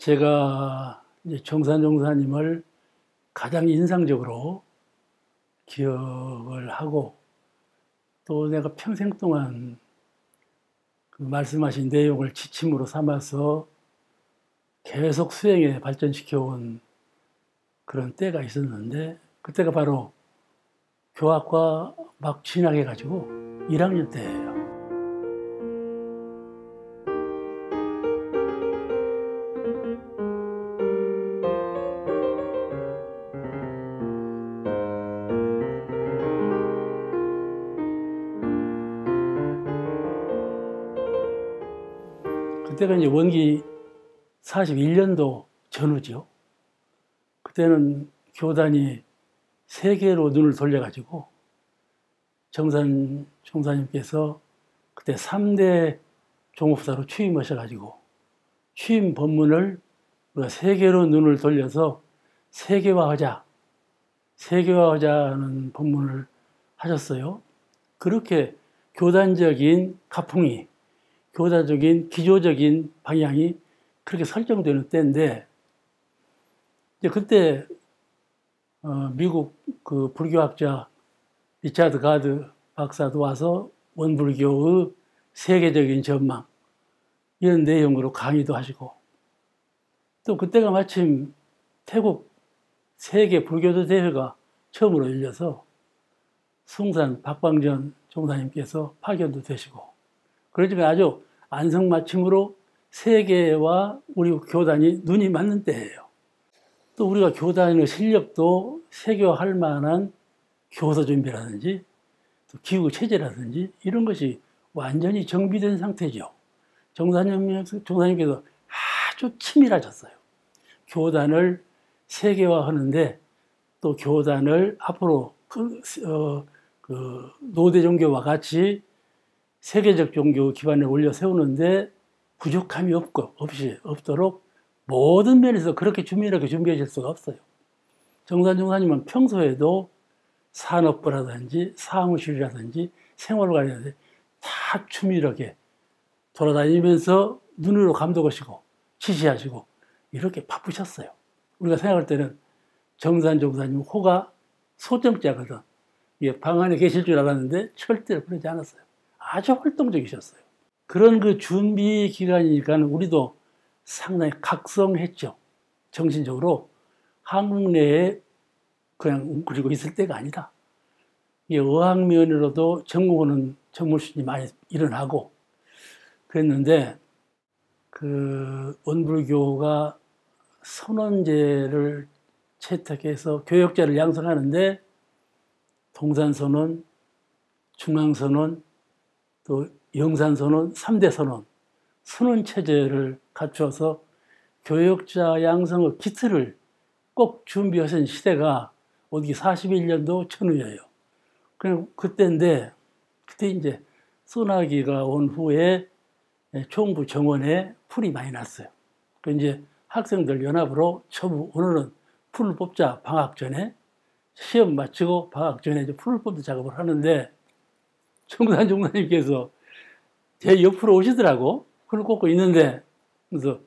제가 이제 정산 종사님을 가장 인상적으로 기억을 하고 또 내가 평생 동안 그 말씀하신 내용을 지침으로 삼아서 계속 수행에 발전시켜온 그런 때가 있었는데 그때가 바로 교학과 막 진학해가지고 1학년 때예요. 그때가 이제 원기 41년도 전후죠. 그때는 교단이 세계로 눈을 돌려가지고 정산 총사님께서 그때 3대 종업사로 취임하셔가지고 취임 법문을 우리가 세계로 눈을 돌려서 세계화하자는 법문을 하셨어요. 그렇게 교단적인 가풍이, 교단적인 기조적인 방향이 그렇게 설정되는 때인데, 이제 그때 미국 그 불교학자 리차드 가드 박사도 와서 원불교의 세계적인 전망 이런 내용으로 강의도 하시고, 또 그때가 마침 태국 세계 불교도 대회가 처음으로 열려서 숭산 박광전 종사님께서 파견도 되시고, 그러니까 아주 안성맞춤으로 세계와 우리 교단이 눈이 맞는 때예요. 또 우리가 교단의 실력도 세계화할 만한 교서 준비라든지 또 기후 체제라든지 이런 것이 완전히 정비된 상태죠. 종사님께서 아주 치밀하셨어요. 교단을 세계화하는데 또 교단을 앞으로 노대 종교와 같이 세계적 종교 기반을 올려 세우는데 부족함이 없도록 모든 면에서 그렇게 준비하게 준비하실 수가 없어요. 정산 종사님은 평소에도 산업부라든지 사무실이라든지 생활관이라든지 다 추밀하게 돌아다니면서 눈으로 감독하시고 지시하시고 이렇게 바쁘셨어요. 우리가 생각할 때는 정산 종사님 호가 소정자거든. 방 안에 계실 줄 알았는데 절대로 그러지 않았어요. 아주 활동적이셨어요. 그런 그 준비 기간이니까 우리도 상당히 각성했죠. 정신적으로 한국 내에 그냥 웅크리고 있을 때가 아니다. 어학면으로도 전공하는 전물순이 많이 일어나고 그랬는데, 그 원불교가 선원제를 채택해서 교역자를 양성하는데 동산선원, 중앙선원, 또 영산선원, 3대 선원체제를 갖춰서 교역자 양성의 기틀을 꼭 준비하신 시대가 어디 41년도 전후예요. 그냥 그때인데, 그때 이제 소나기가 온 후에 총부 정원에 풀이 많이 났어요. 그 이제 학생들 연합으로 처부 오늘은 풀을 뽑자 방학 전에 시험 마치고 방학 전에 이제 풀을 뽑는 작업을 하는데 정산 종사님께서 제 옆으로 오시더라고. 풀을 꽂고 있는데 그래서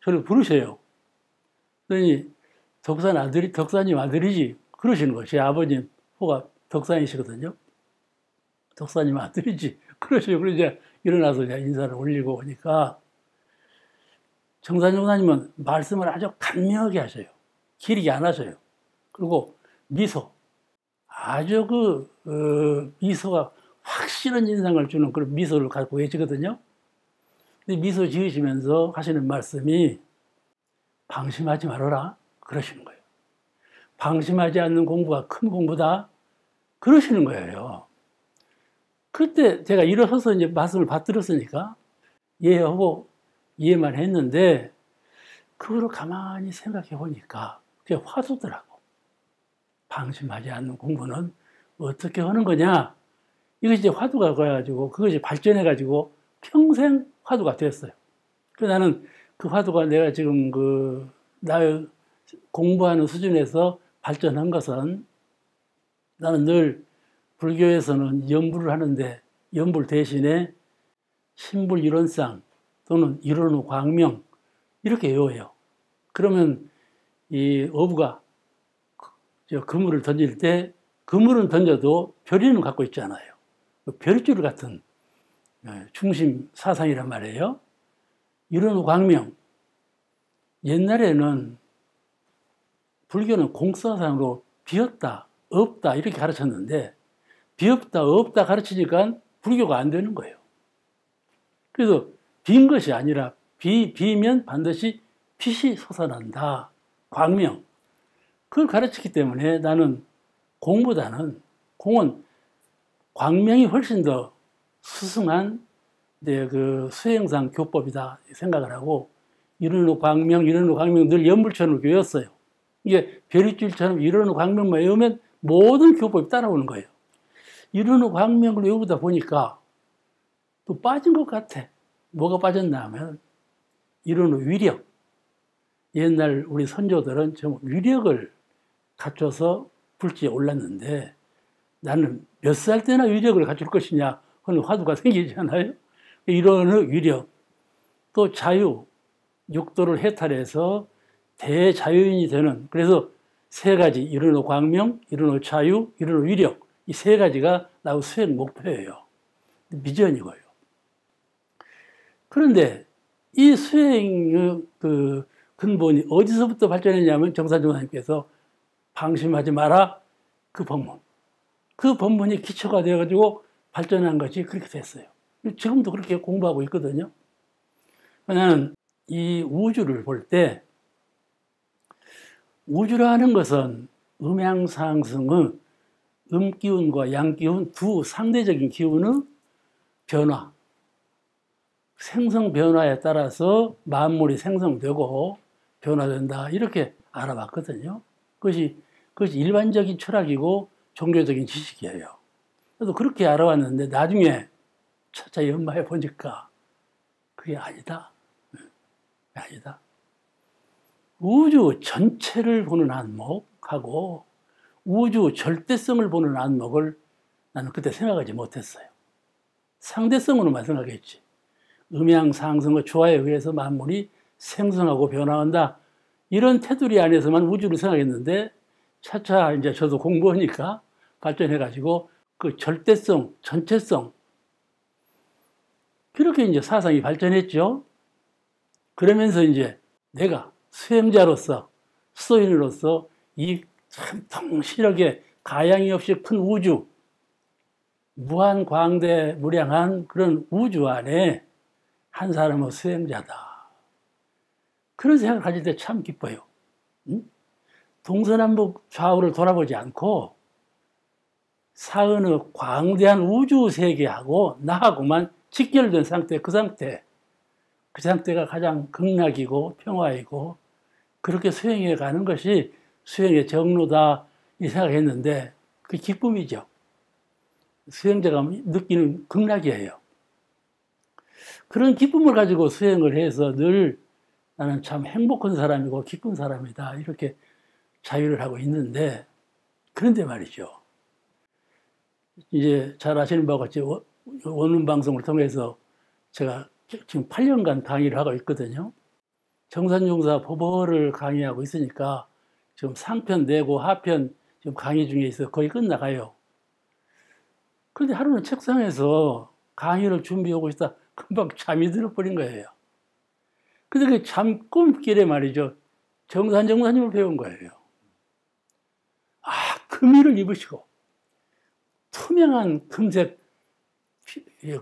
저를 부르셔요. 그러니 덕사님 아들이지 그러시는 거예요. 제 아버님 호가 덕산이시거든요. 덕사님 아들이지 그러시요. 그래서 이제 일어나서 제가 인사를 올리고 오니까 정산 종사님은 말씀을 아주 간명하게 하셔요. 길게 안 하셔요. 그리고 미소, 아주 미소가 확실한 인상을 주는 그런 미소를 갖고 계시거든요. 근데 미소 지으시면서 하시는 말씀이 방심하지 말아라 그러시는 거예요. 방심하지 않는 공부가 큰 공부다 그러시는 거예요. 그때 제가 일어서서 이제 말씀을 받들었으니까 이해하고 이해만 했는데 그거를 가만히 생각해 보니까 그게 화두더라고. 방심하지 않는 공부는 어떻게 하는 거냐? 이것이 이제 화두가 가지고 그것이 발전해가지고 평생 화두가 됐어요. 그래서 나는 그 화두가 내가 지금 나의 공부하는 수준에서 발전한 것은 나는 늘 불교에서는 연불을 하는데 연불 대신에 신불 이론상 또는 이론의 광명 이렇게 외워요. 그러면 이 어부가 그물을 던질 때 그물은 던져도 별이는 갖고 있잖아요. 별줄 같은 중심 사상이란 말이에요. 이런 광명. 옛날에는 불교는 공사상으로 비었다, 없다 이렇게 가르쳤는데 비었다, 없다 가르치니까 불교가 안 되는 거예요. 그래서 빈 것이 아니라 비면 반드시 빛이 솟아난다. 광명. 그걸 가르치기 때문에 나는 공보다는 공은 광명이 훨씬 더 수승한 그 수행상 교법이다 생각을 하고 이른후 광명, 이른후 광명 늘 연불천을 외웠어요. 이게 별이줄처럼 이른후 광명만 외우면 모든 교법이 따라오는 거예요. 이른후 광명을 외우다 보니까 또 빠진 것 같아. 뭐가 빠졌나 하면 이른후 위력. 옛날 우리 선조들은 좀 위력을 갖춰서 불지에 올랐는데 나는 몇 살 때나 위력을 갖출 것이냐 하는 화두가 생기잖아요. 이런 위력, 또 자유, 육도를 해탈해서 대자유인이 되는, 그래서 세 가지, 이른후 광명, 이른후 자유, 이른후 위력, 이 세 가지가 나의 수행 목표예요. 미전이고요. 그런데 이 수행의 그 근본이 어디서부터 발전했냐면 정산정사님께서 방심하지 마라 그 법문. 그 법문이 기초가 되어가지고 발전한 것이 그렇게 됐어요. 지금도 그렇게 공부하고 있거든요. 나는 이 우주를 볼 때 우주라는 것은 음양상승의 음기운과 양기운 두 상대적인 기운의 변화, 생성 변화에 따라서 만물이 생성되고 변화된다 이렇게 알아봤거든요. 그것이 일반적인 철학이고 종교적인 지식이에요. 그래서 그렇게 알아왔는데 나중에 차차 연마해 보니까 그게 아니다. 아니다. 우주 전체를 보는 안목하고 우주 절대성을 보는 안목을 나는 그때 생각하지 못했어요. 상대성으로만 생각했지. 음양상승의 조화에 의해서 만물이 생성하고 변화한다. 이런 테두리 안에서만 우주를 생각했는데 차차 이제 저도 공부하니까 발전해가지고 그 절대성, 전체성 그렇게 이제 사상이 발전했죠. 그러면서 이제 내가 수행자로서 수도인으로서 이 참 통실하게 가양이 없이 큰 우주, 무한 광대 무량한 그런 우주 안에 한 사람은 수행자다. 그런 생각을 가질 때 참 기뻐요. 응? 동서남북 좌우를 돌아보지 않고 사은의 광대한 우주 세계하고 나하고만 직결된 상태, 그 상태가 가장 극락이고 평화이고 그렇게 수행해 가는 것이 수행의 정로다 이 생각했는데 그 기쁨이죠. 수행자가 느끼는 극락이에요. 그런 기쁨을 가지고 수행을 해서 늘 나는 참 행복한 사람이고 기쁜 사람이다 이렇게 자유를 하고 있는데 그런데 말이죠. 이제 잘 아시는 바와 같이 원문 방송을 통해서 제가 지금 8년간 강의를 하고 있거든요. 정산용사 법어를 강의하고 있으니까 지금 상편 내고 하편 지금 강의 중에 있어 거의 끝나가요. 그런데 하루는 책상에서 강의를 준비하고 있다 금방 잠이 들어버린 거예요. 근데 그 잠 꿈길에 말이죠. 정산정사님을 배운 거예요. 금의를 입으시고 투명한 금색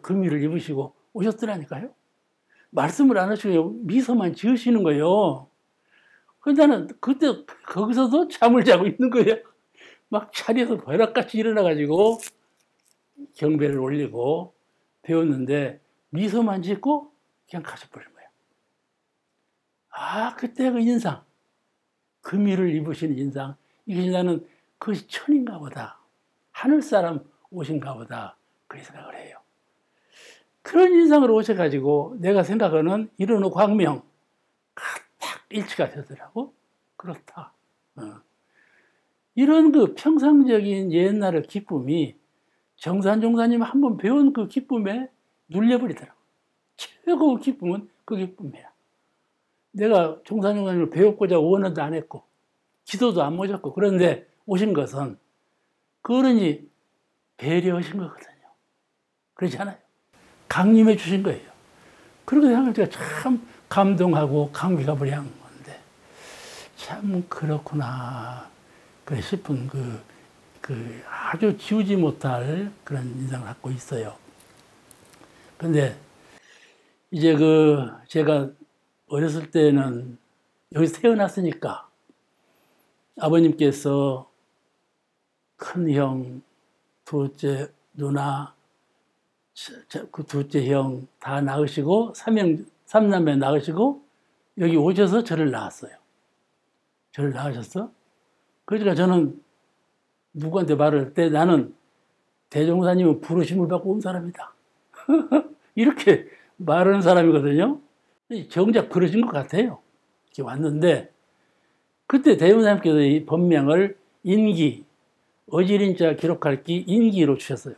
금의를 입으시고 오셨더라니까요. 말씀을 안 하시고 미소만 지으시는 거예요. 근데 나는 그때 거기서도 잠을 자고 있는 거예요. 막 자리에서 벼락같이 일어나가지고 경배를 올리고 배웠는데 미소만 짓고 그냥 가셔버린 거예요. 그때 그 인상, 금의를 입으신 인상, 이게 나는 그것이 천인가 보다. 하늘사람 오신가 보다. 그렇게 생각을 해요. 그런 인상으로 오셔가지고 내가 생각하는 이런 광명 딱 일치가 되더라고. 그렇다. 이런 그 평상적인 옛날의 기쁨이 정산종사님 한번 배운 그 기쁨에 눌려버리더라고. 최고의 기쁨은 그 기쁨이야. 내가 종산용사님을 배우고자 원언도 안 했고 기도도 안 모셨고 그런데 오신 것은 그 어른이 배려하신 거거든요. 그렇지 않아요? 강림해 주신 거예요. 그렇게 생각할 때가 참 감동하고 감기가 무량한 건데 참 그렇구나 그래 싶은 그 아주 지우지 못할 그런 인상을 갖고 있어요. 근데 이제 제가 어렸을 때는 여기서 태어났으니까 아버님께서 큰 형, 둘째 누나, 그 둘째 형 다 낳으시고 삼남매 낳으시고 여기 오셔서 저를 낳았어요. 저를 낳으셨어. 그러니까 저는 누구한테 말할 때 나는 대종사님은 부르심을 받고 온 사람이다. 이렇게 말하는 사람이거든요. 정작 그러신 것 같아요. 이렇게 왔는데 그때 대종사님께서 이 법명을 인기, 어지린자 기록할 기 인기로 주셨어요.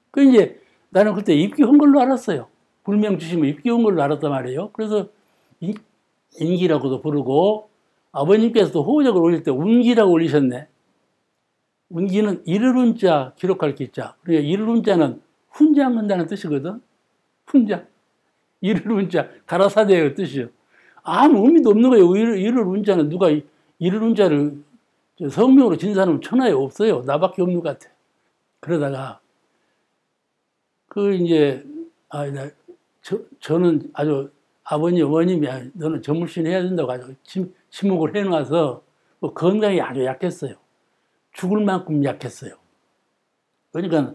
그 이제 나는 그때 입기한 걸로 알았어요. 불명 주시면 입기한 걸로 알았단 말이에요. 그래서 인기라고도 부르고 아버님께서도 호적을 올릴 때 운기라고 올리셨네. 운기는 이르른 자 기록할 기자. 그러니까 이르른 자는 훈장한다는 뜻이거든. 훈장. 이르른 자 가라사대의 뜻이요. 아무 의미도 없는 거예요. 이르른 자는 누가 이르른 자를 성명으로 진 사람은 천하에 없어요. 나밖에 없는 것 같아. 그러다가 이제 저는 아주 아버님 어머님이 너는 전물신 해야 된다고 아주 지목을 해놔서 뭐 건강이 아주 약했어요. 죽을 만큼 약했어요. 그러니까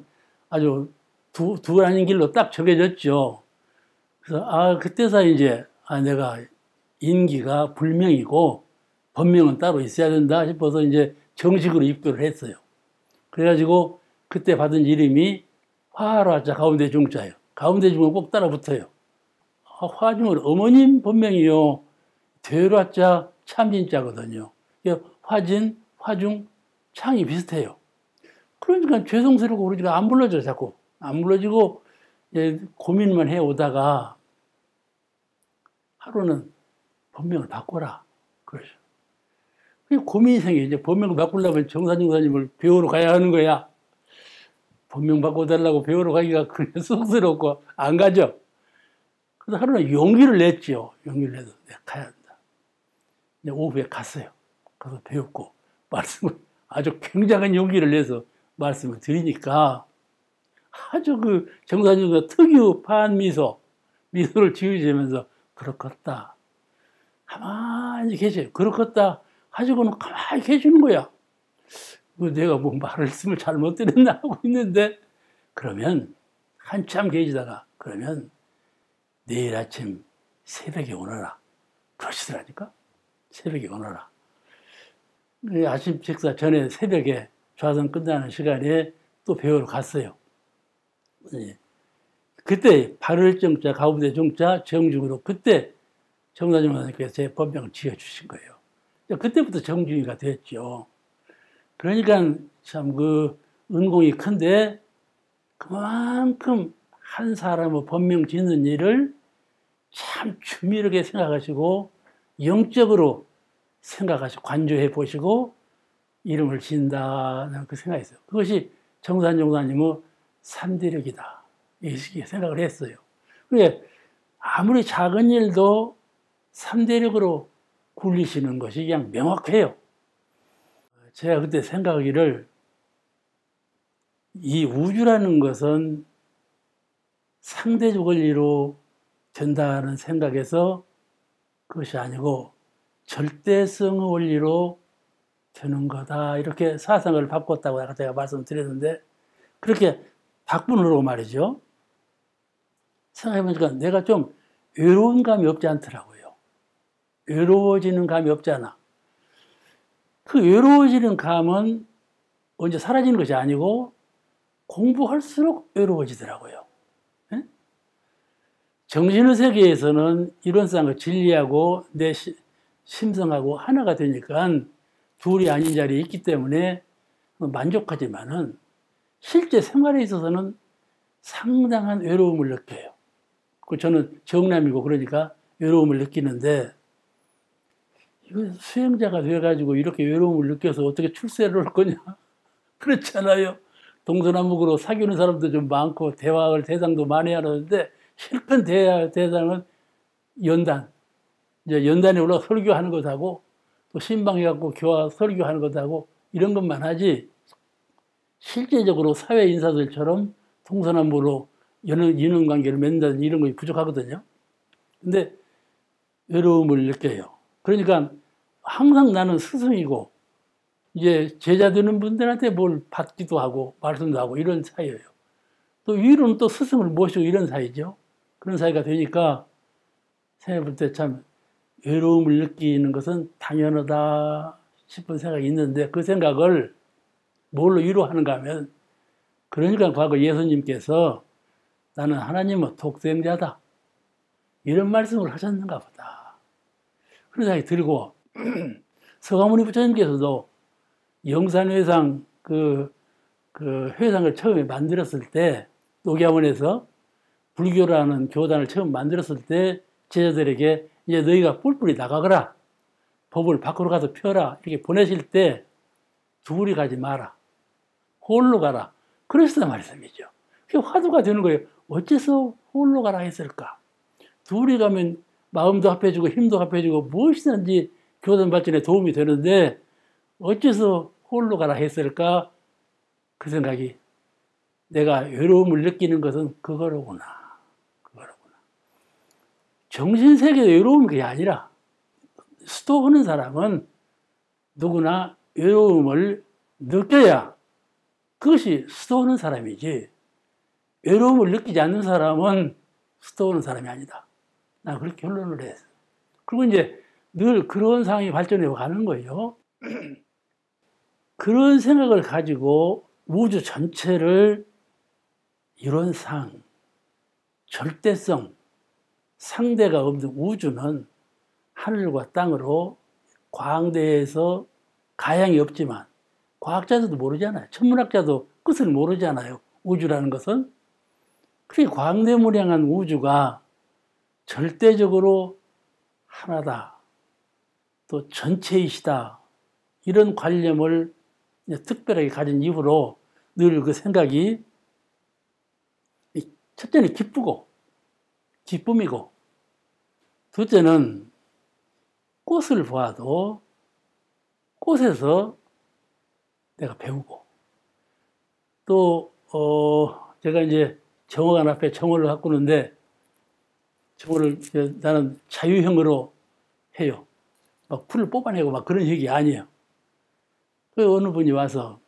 아주 두 아닌 길로 딱 정해졌죠. 그래서 그때서 이제 내가 인기가 불명이고 법명은 따로 있어야 된다 싶어서 이제 정식으로 입교를 했어요. 그래가지고 그때 받은 이름이 화라자 가운데 중자예요. 가운데 중은 꼭 따라 붙어요. 화중은 어머님 본명이요. 되라자 참진자거든요. 화진, 화중, 창이 비슷해요. 그러니까 죄송스럽고 우리가 안 불러줘 자꾸. 안 불러지고 고민만 해오다가 하루는 본명을 바꿔라. 그러죠. 고민이 생겨. 이제 본명을 바꾸려면 정산용사님을 배우러 가야 하는 거야. 본명 바꿔달라고 배우러 가기가 그냥 쑥스럽고 안 가죠. 그래서 하루는 용기를 냈죠. 용기를 내서 내가 가야 한다. 이제 오후에 갔어요. 가서 배웠고 말씀을 아주 굉장한 용기를 내서 말씀을 드리니까 아주 정산용사 특유 미소를 지으시면서 그렇겠다. 가만히 계세요. 그렇겠다 하시고는 가만히 계시는 거야. 내가 뭐 말씀을 잘못 드렸나 하고 있는데 그러면 한참 계시다가 그러면 내일 아침 새벽에 오너라. 그러시더라니까. 새벽에 오너라. 아침 식사 전에 새벽에 좌선 끝나는 시간에 또 배우러 갔어요. 그때 발을 정자 가운데 중자 정중으로 그때 정사정 선생님께서 제 법명을 지어주신 거예요. 그때부터 정중이가 됐죠. 그러니까 참 은공이 큰데 그만큼 한 사람의 법명 짓는 일을 참 주밀하게 생각하시고 영적으로 생각하시고 관조해 보시고 이름을 지은다는 그 생각이 있어요. 그것이 정산종사님의 삼대력이다. 이렇게 생각을 했어요. 그게 아무리 작은 일도 삼대력으로 굴리시는 것이 그냥 명확해요. 제가 그때 생각하기를 이 우주라는 것은 상대적 원리로 된다는 생각에서 그것이 아니고 절대성의 원리로 되는 거다. 이렇게 사상을 바꿨다고 제가 말씀드렸는데 그렇게 바꾸느라고 말이죠. 생각해보니까 내가 좀 외로운 감이 없지 않더라고요. 외로워지는 감이 없잖아. 그 외로워지는 감은 언제 사라지는 것이 아니고 공부할수록 외로워지더라고요. 네? 정신의 세계에서는 이론상의 진리하고 내 심성하고 하나가 되니까 둘이 아닌 자리에 있기 때문에 만족하지만은 실제 생활에 있어서는 상당한 외로움을 느껴요. 저는 정남이고 그러니까 외로움을 느끼는데 이거 수행자가 돼가지고 이렇게 외로움을 느껴서 어떻게 출세를 할 거냐? 그렇잖아요. 동서남북으로 사귀는 사람도 좀 많고 대화할 대상도 많이 하는데 실컷 대상은 연단. 이제 연단에 올라 설교하는 것하고 또 신방에 갖고 교화 설교하는 것하고 이런 것만 하지 실제적으로 사회 인사들처럼 동서남북으로 인연관계를 맺는다든지 이런 것이 부족하거든요. 근데 외로움을 느껴요. 그러니까 항상 나는 스승이고 이제 제자 되는 분들한테 뭘 받기도 하고 말씀도 하고 이런 사이예요. 또 위로는 또 스승을 모시고 이런 사이죠. 그런 사이가 되니까 생각해 볼 때 참 외로움을 느끼는 것은 당연하다 싶은 생각이 있는데 그 생각을 뭘로 위로하는가 하면 그러니까 과거 예수님께서 나는 하나님은 독생자다 이런 말씀을 하셨는가 보다. 그런 생각이 들고 서가모니 부처님께서도 영산회상 그 회상을 처음에 만들었을 때 녹야원에서 불교라는 교단을 처음 만들었을 때 제자들에게 이제 너희가 뿔뿔이 나가거라 법을 밖으로 가서 펴라 이렇게 보내실 때 둘이 가지 마라 홀로 가라 그러시단 말씀이죠. 그게 화두가 되는 거예요. 어째서 홀로 가라 했을까? 둘이 가면 마음도 합해지고 힘도 합해지고 무엇이든지 교단 발전에 도움이 되는데 어째서 홀로 가라 했을까? 그 생각이 내가 외로움을 느끼는 것은 그거로구나. 정신세계의 외로움이 그게 아니라 수도하는 사람은 누구나 외로움을 느껴야 그것이 수도하는 사람이지 외로움을 느끼지 않는 사람은 수도하는 사람이 아니다. 나 그렇게 결론을 했어. 그리고 이제 늘 그런 상황이 발전해 가는 거예요. 그런 생각을 가지고 우주 전체를 이론상 절대성, 상대가 없는 우주는 하늘과 땅으로 광대에서 가양이 없지만 과학자들도 모르잖아요. 천문학자도 끝을 모르잖아요. 우주라는 것은. 그렇게 광대무량한 우주가 절대적으로 하나다. 또 전체이시다. 이런 관념을 특별하게 가진 이후로 늘 그 생각이 첫째는 기쁨이고 둘째는 꽃을 보아도 꽃에서 내가 배우고 또 제가 이제 정화관 앞에 정화를 가꾸는데 정화를 나는 자유형으로 해요. 막 풀을 뽑아내고 막 그런 얘기 아니에요. 그 어느 분이 와서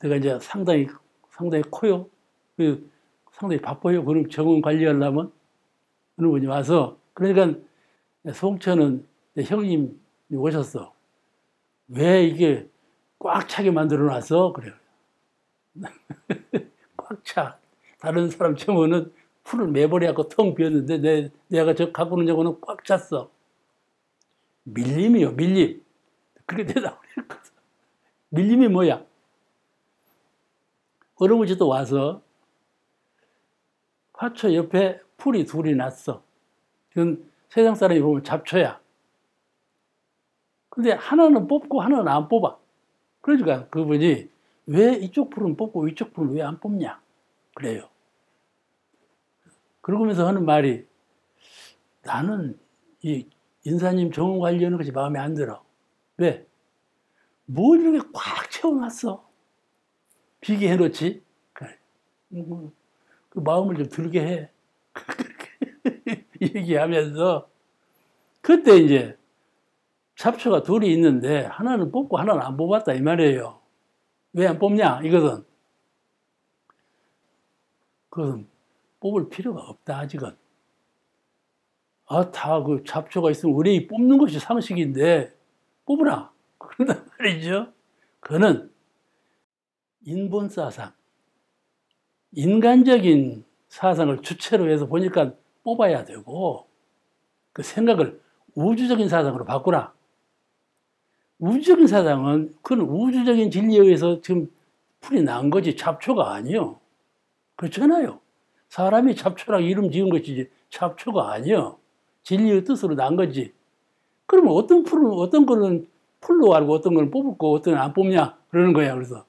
내가 이제 상당히 커요. 상당히 바빠요. 그럼 정원 관리하려면 어느 분이 와서 그러니까 송천은 형님이 오셨어. 왜 이게 꽉 차게 만들어 놨어? 그래요. 꽉 차. 다른 사람 정원은 풀을 매버려갖고 텅 비었는데 내가 저 가꾸는 정원은 꽉 찼어. 밀림이요, 밀림. 그렇게 대답을 했거든. 밀림이 뭐야? 어느 분이 또 와서 화초 옆에 풀이 둘이 났어. 그건 세상 사람이 보면 잡초야. 근데 하나는 뽑고 하나는 안 뽑아. 그러니까 그분이 왜 이쪽 풀은 뽑고 이쪽 풀은 왜 안 뽑냐? 그래요. 그러면서 하는 말이 나는 이 인사님 정원 관리하는 것이 마음에 안 들어. 왜? 뭘 이렇게 꽉 채워놨어? 비게 해놓지? 그래. 그 마음을 좀 들게 해. 그렇게 얘기하면서 그때 이제 잡초가 둘이 있는데 하나는 뽑고 하나는 안 뽑았다 이 말이에요. 왜 안 뽑냐? 이것은 뽑을 필요가 없다 아직은. 다 그 잡초가 있으면 우리 뽑는 것이 상식인데 뽑으라. 그런단 말이죠. 그거는 인본 사상, 인간적인 사상을 주체로 해서 보니까 뽑아야 되고 그 생각을 우주적인 사상으로 바꾸라. 우주적인 사상은 그건 우주적인 진리에 의해서 지금 풀이 난 거지 잡초가 아니요. 그렇잖아요. 사람이 잡초라고 이름 지은 것이지 잡초가 아니요. 진리의 뜻으로 난 거지. 그러면 어떤 거는 풀로 알고 어떤 거는 뽑고 어떤 거는 안 뽑냐 그러는 거야. 그래서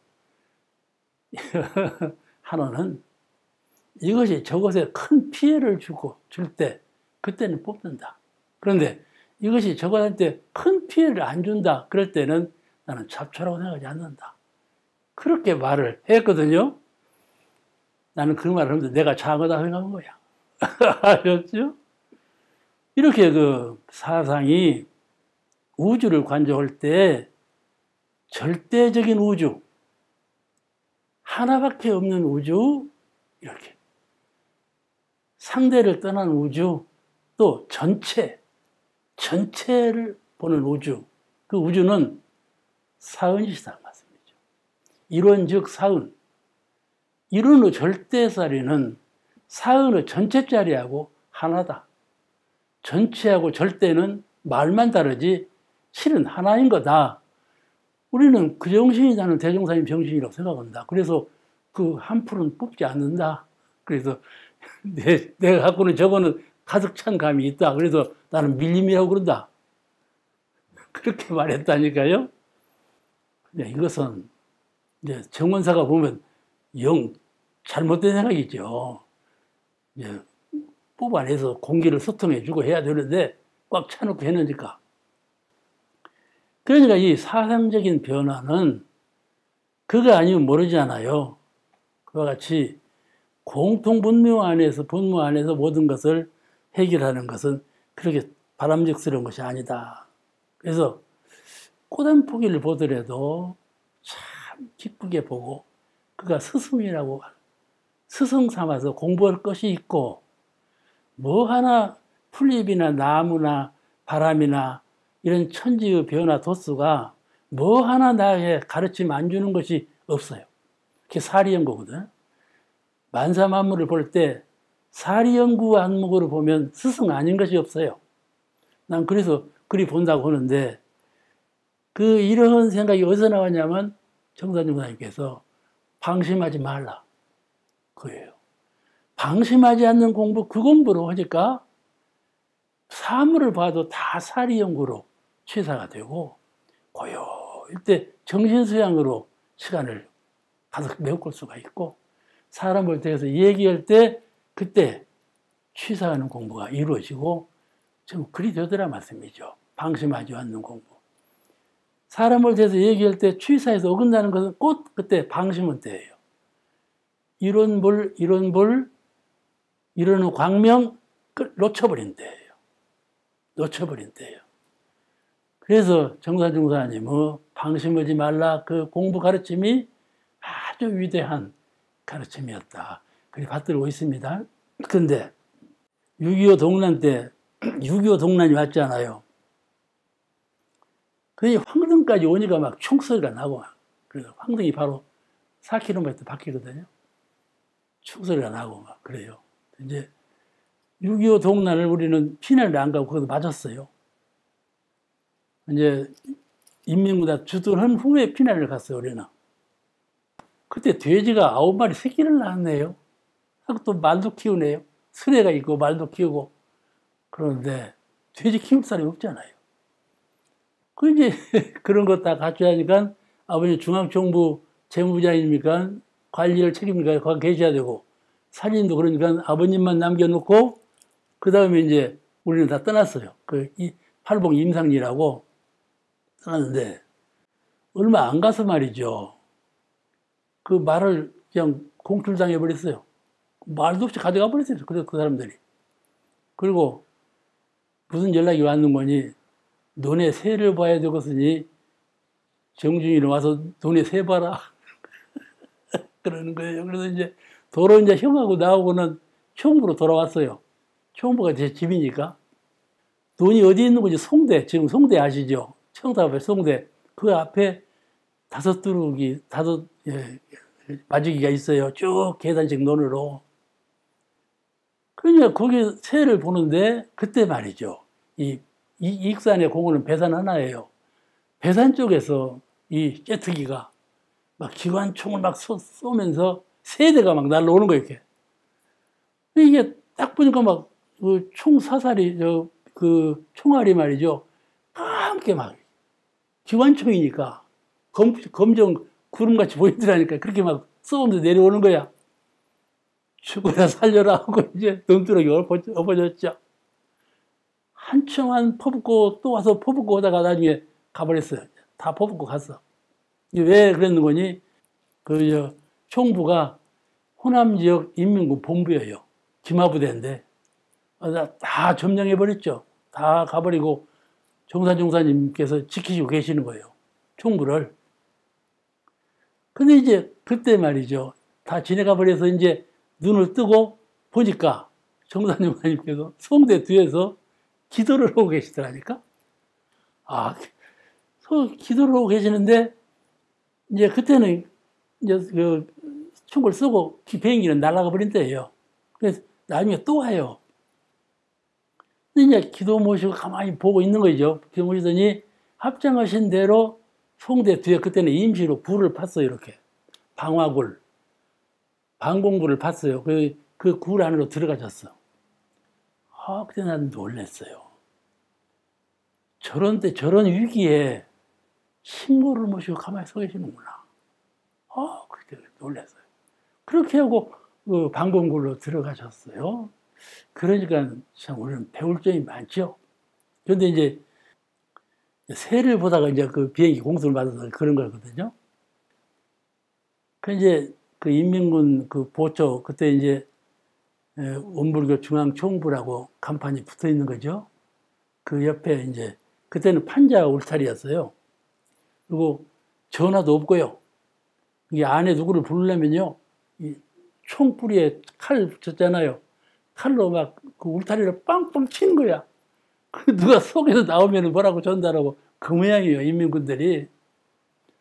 하나는 이것이 저것에 큰 피해를 줄 때 그때는 뽑는다. 그런데 이것이 저것한테 큰 피해를 안 준다. 그럴 때는 나는 잡초라고 생각하지 않는다. 그렇게 말을 했거든요. 나는 그 말을 하면서 내가 작아다 생각한 거야. 아셨죠? 이렇게 그 사상이 우주를 관조할 때 절대적인 우주, 하나밖에 없는 우주, 이렇게 상대를 떠난 우주, 또 전체를 보는 우주, 그 우주는 사은이시다 말씀이죠. 이론 즉 사은, 이론의 절대자리는 사은의 전체자리하고 하나다. 전체하고 절대는 말만 다르지 실은 하나인 거다. 우리는 그 정신이 나는 대종사님 정신이라고 생각한다. 그래서 그 한 풀은 뽑지 않는다. 그래서 내가 갖고는 저거는 가득 찬 감이 있다. 그래서 나는 밀림이라고 그런다. 그렇게 말했다니까요. 이것은 이제 정원사가 보면 영 잘못된 생각이죠. 이제 뽑아내서 공기를 소통해주고 해야 되는데 꽉 차놓고 해놓으니까. 그러니까 이 사상적인 변화는 그거 아니면 모르잖아요. 그와 같이 공통분무 안에서 모든 것을 해결하는 것은 그렇게 바람직스러운 것이 아니다. 그래서 꽃 한 포기를 보더라도 참 기쁘게 보고 그가 스승이라고 스승 삼아서 공부할 것이 있고 뭐 하나 풀잎이나 나무나 바람이나 이런 천지의 변화 도수가 뭐 하나 나에게 가르침 안 주는 것이 없어요. 그게 사리연구거든. 만사만물을 볼 때 사리연구 안목으로 보면 스승 아닌 것이 없어요. 난 그래서 그리 본다고 하는데 그 이런 생각이 어디서 나왔냐면 정사님 선생님께서 방심하지 말라. 그거예요. 방심하지 않는 공부, 그 공부로 하니까 사물을 봐도 다 사리연구로 취사가 되고 고요할 때 정신수양으로 시간을 가득 메울 수가 있고 사람을 대해서 얘기할 때 그때 취사하는 공부가 이루어지고 좀 그리 되더라 말씀이죠. 방심하지 않는 공부. 사람을 대해서 얘기할 때 취사해서 어긋나는 것은 곧 그때 방심은 때예요. 이런 광명 놓쳐버린 때예요. 놓쳐버린 때예요. 그래서 정사중사님은 방심하지 말라 그 공부 가르침이 아주 위대한 가르침이었다. 그렇게 받들고 있습니다. 그런데 6.25 동란 때 6.25 동란이 왔잖아요. 그 황등까지 오니까 막 총소리가 나고 그래서 황등이 바로 4km 바뀌거든요. 총소리가 나고 막 그래요. 이제 6.25 동란을 우리는 피난을 안 가고 거기서 맞았어요. 이제 인민군사 주둔한 후에 피난을 갔어요, 우리는. 그때 돼지가 9마리 새끼를 낳았네요. 하고 또 말도 키우네요. 수레가 있고 말도 키우고. 그런데 돼지 키울 사람이 없잖아요. 그 이제 그런 거 다 갖춰야 하니까 아버님 중앙정부 재무부장이니까 관리를 책임니까 거기 계셔야 되고 사진도 그러니까 아버님만 남겨놓고 그 다음에 이제 우리는 다 떠났어요. 그 팔봉 임상리라고 떠났는데 얼마 안 가서 말이죠. 그 말을 그냥 공출당해 버렸어요. 말도 없이 가져가 버렸어요. 그래서 그 사람들이. 그리고 무슨 연락이 왔는 거니 너네 새를 봐야 되겠으니 정준이는 와서 너네 새 봐라. 그러는 거예요. 그래서 이제 도로 이제 형하고 나하고는 총부로 돌아왔어요. 총부가 제 집이니까. 돈이 어디 있는 건지 송대, 지금 송대 아시죠? 청도 앞에 송대. 그 앞에 5두루기, 마주기가 있어요. 쭉 계단식 논으로. 그러니까 거기 새를 보는데 그때 말이죠. 이 익산의 공원은 배산 하나예요. 배산 쪽에서 이 째트기가 막 기관총을 막 쏘면서 세대가 막 날라오는 거예요, 이렇게. 이게 딱 보니까 막 그 총 사살이, 그 총알이 말이죠. 함께 막 기관총이니까 검정 구름같이 보이더라니까 그렇게 막 쏘면서 내려오는 거야. 죽어라 살려라 하고 이제 덩두러기 엎어졌죠. 한참만 퍼붓고 또 와서 퍼붓고 오다가 나중에 가버렸어요. 다 퍼붓고 갔어. 왜 그랬는 거니? 총부가 호남 지역 인민군 본부예요. 기마부대인데 다 점령해버렸죠. 다 가버리고 정사님께서 지키시고 계시는 거예요. 총부를. 근데 이제 그때 말이죠. 다 지내가 버려서 이제 눈을 뜨고 보니까 정사님께서 성대 뒤에서 기도를 하고 계시더라니까. 기도를 하고 계시는데 이제 그때는 이제 그 총을 쏘고 비행기는 날아가 버린 때예요. 그래서 나중에 또 와요. 근데 이제 기도 모시고 가만히 보고 있는 거죠. 기도 모시더니 합장하신 대로 송대 뒤에 그때는 임시로 굴을 팠어요. 이렇게 방화굴, 방공굴을 팠어요. 그 굴 안으로 들어가셨어. 그때 난 놀랐어요. 저런 위기에 신고를 모시고 가만히 서 계시는구나. 그때 놀랐어요. 그렇게 하고 그 방공굴로 들어가셨어요. 그러니까 참 우리는 배울 점이 많죠. 그런데 이제 새를 보다가 이제 그 비행기 공수를 받아서 그런 거거든요. 그 이제 그 인민군 그 보초 그때 이제 원불교 중앙총부라고 간판이 붙어 있는 거죠. 그 옆에 이제 그때는 판자 울타리였어요. 그리고 전화도 없고요. 이게 안에 누구를 부르려면요, 이 총뿌리에 칼 붙였잖아요. 칼로 막 그 울타리를 빵빵 치는 거야. 누가 속에서 나오면 뭐라고 전달하고 그 모양이에요, 인민군들이.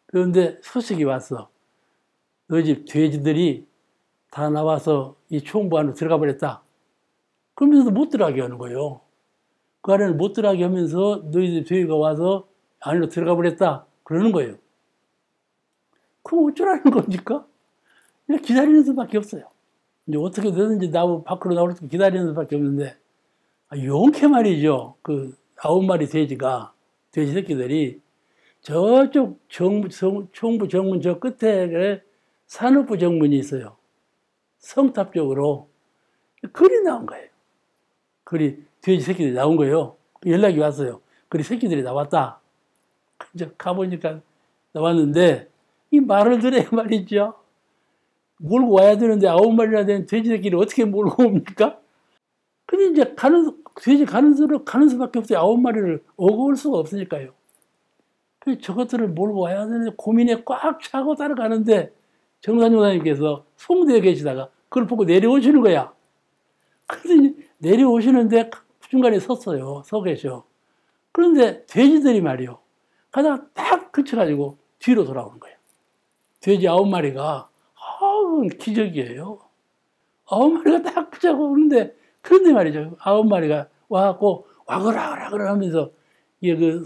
그런데 소식이 왔어. 너희 집 돼지들이 다 나와서 이 총부 안으로 들어가 버렸다. 그러면서도 못 들어가게 하는 거예요. 그 안에는 못 들어가게 하면서 너희 집 돼지가 와서 안으로 들어가 버렸다. 그러는 거예요. 그럼 어쩌라는 겁니까? 그냥 기다리는 수밖에 없어요. 이제 어떻게 되든지 밖으로 나올 때 기다리는 수밖에 없는데, 용케 말이죠. 그 9마리 돼지 새끼들이 저쪽 총부 정문 저 끝에 산업부 정문이 있어요. 성탑 쪽으로. 글이 나온 거예요. 돼지 새끼들이 나온 거예요. 연락이 왔어요. 새끼들이 나왔다. 이제 가보니까 나왔는데, 이 말을 들어야 말이죠. 몰고 와야 되는데 9마리나 된 돼지 새끼를 어떻게 몰고 옵니까? 근데 이제 돼지 가는 수밖에 없어요. 9마리를 오고 올 수가 없으니까요. 그래서 저것들을 몰고 와야 되는데 고민에 꽉 차고 따라가는데 정사님께서 송대에 계시다가 그걸 보고 내려오시는 거야. 그래서 내려오시는데 중간에 섰어요. 서 계셔. 그런데 돼지들이 말이요. 가다가 딱 그쳐가지고 뒤로 돌아오는 거예요. 돼지 9마리가. 기적이에요. 9마리가 딱 그쳐가고 오는데, 그런데 말이죠. 9마리가 와갖고 와그라그라 하면서 이게 그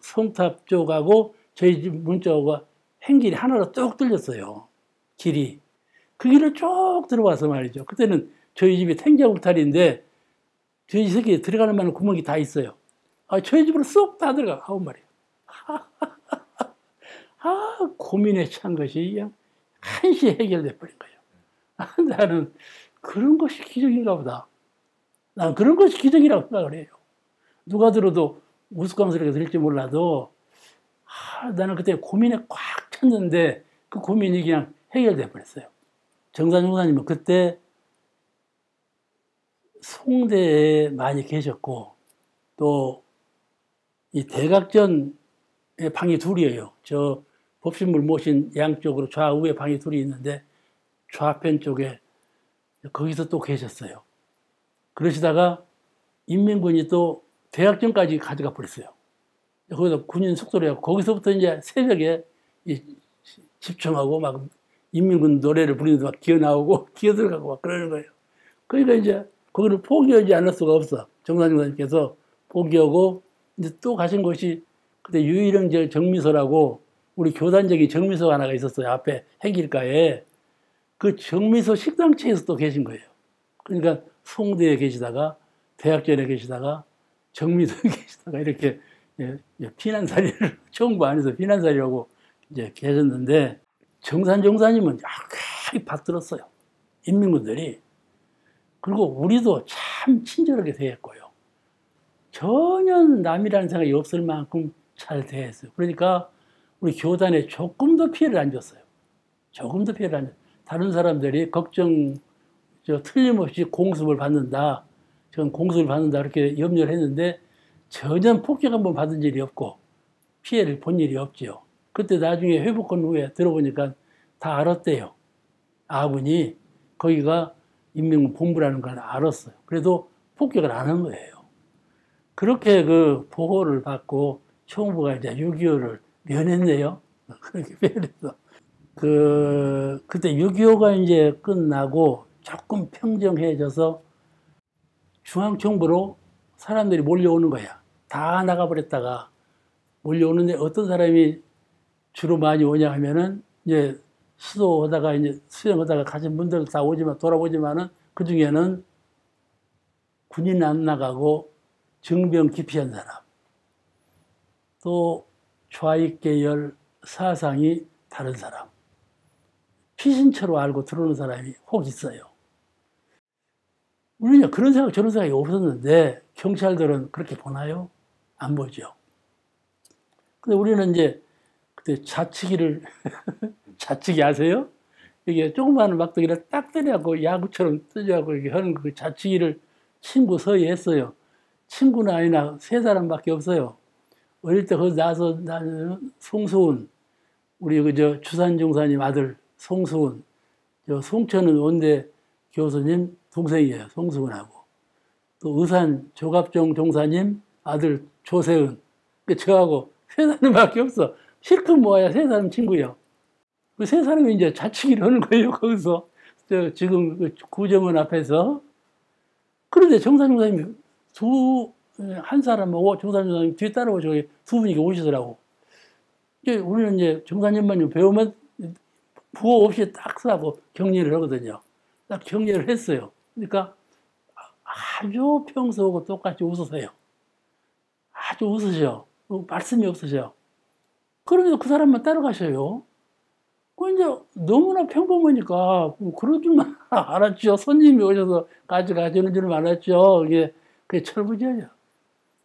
송탑 쪽하고 저희 집 문 쪽하고 행길이 하나로 뚝 뚫렸어요. 길이. 그 길을 쭉 들어와서 말이죠. 그때는 저희 집이 탱자 울타리인데 돼지 새끼 들어가는 만한 구멍이 다 있어요. 저희 집으로 쏙 다 들어가. 9마리. 고민에 찬 것이 그냥 한시에 해결돼 버린 거예요. 나는 그런 것이 기적인가 보다. 난 그런 것이 기적이라고 생각을 해요. 누가 들어도 우스꽝스럽게 들릴지 몰라도 나는 그때 고민에 꽉 찼는데 그 고민이 그냥 해결돼 버렸어요. 정사님은 그때 송대에 많이 계셨고 또 이 대각전에 방이 둘이에요. 저 법신물 모신 양쪽으로 좌우에 방이 둘이 있는데 좌편 쪽에 거기서 또 계셨어요. 그러시다가 인민군이 또 대학전까지 가져가 버렸어요. 거기서 군인 숙소를 해서 거기서부터 이제 새벽에 집청하고 막 인민군 노래를 부르면서 막 기어 나오고 기어 들어가고 막 그러는 거예요. 그러니까 이제 거기를 포기하지 않을 수가 없어. 정사님께서 포기하고 이제 또 가신 곳이 그때 유일영 정미소라고 우리 교단적인 정미소가 하나가 있었어요. 앞에 행길가에. 그 정미소 식당체에서 또 계신 거예요. 그러니까 송대에 계시다가 대학전에 계시다가 정미소에 계시다가 이렇게 피난살이를 정부 안에서 피난살이라고 이제 계셨는데 정산 종사님은 약하게 받들었어요. 인민군들이. 그리고 우리도 참 친절하게 대했고요. 전혀 남이라는 생각이 없을 만큼 잘 대했어요. 그러니까 우리 교단에 조금도 피해를 안 줬어요. 조금도 피해를 안 줬어요. 다른 사람들이 걱정, 틀림없이 공습을 받는다. 전 공습을 받는다. 이렇게 염려를 했는데 전혀 폭격 한번 받은 일이 없고 피해를 본 일이 없지요. 그때 나중에 회복한 후에 들어보니까 다 알았대요. 아군이 거기가 인민군 본부라는 걸 알았어요. 그래도 폭격을 안 한 거예요. 그렇게 그 보호를 받고 총부가 이제 6.25를 면했네요. 그렇게 면해서. 그때 6.25가 이제 끝나고 조금 평정해져서 중앙정부로 사람들이 몰려오는 거야. 다 나가버렸다가 몰려오는데 어떤 사람이 주로 많이 오냐 하면은 이제 수도하다가 이제 수영하다가 가신 분들 다 오지만 돌아오지만은 그 중에는 군인 안 나가고 정병 기피한 사람, 또 좌익 계열 사상이 다른 사람, 피신처로 알고 들어오는 사람이 혹 있어요. 우리는 그런 생각 저런 생각이 없었는데 경찰들은 그렇게 보나요? 안 보죠. 근데 우리는 이제 그때 자치기를 자치기 아세요? 이게 조그마한 막대기를 딱 때려갖고 야구처럼 뜨져갖고 이렇게 하는 그 자치기를 친구 서희 했어요. 친구나 아니나 3사람밖에 없어요. 어릴 때 거기서 나서 나는 송수훈, 우리 그저 주산종사님 아들 송수훈, 저 송천은 원대 교수님 동생이에요. 송수훈하고. 또 의산 조갑종 종사님 아들 조세은. 저하고 3사람밖에 없어. 실컷 모아야 3사람 친구예요. 그 3사람이 이제 자치기를 하는 거예요. 거기서. 지금 그 구정원 앞에서. 그런데 정산종사님이 한 사람하고 정산종사님 뒤에 따라오고 저기 2분이 오시더라고. 우리는 이제 정산님만 배우면 부호 없이 딱 쓰고 격리를 하거든요. 딱 격리를 했어요. 그러니까 아주 평소하고 똑같이 웃으세요. 아주 웃으셔. 말씀이 없으셔. 그러면서 그 사람만 따라가셔요. 이제 너무나 평범하니까 그럴 줄만 알았죠. 손님이 오셔서 같이 가주는 줄 알았죠. 그게 철부지예요.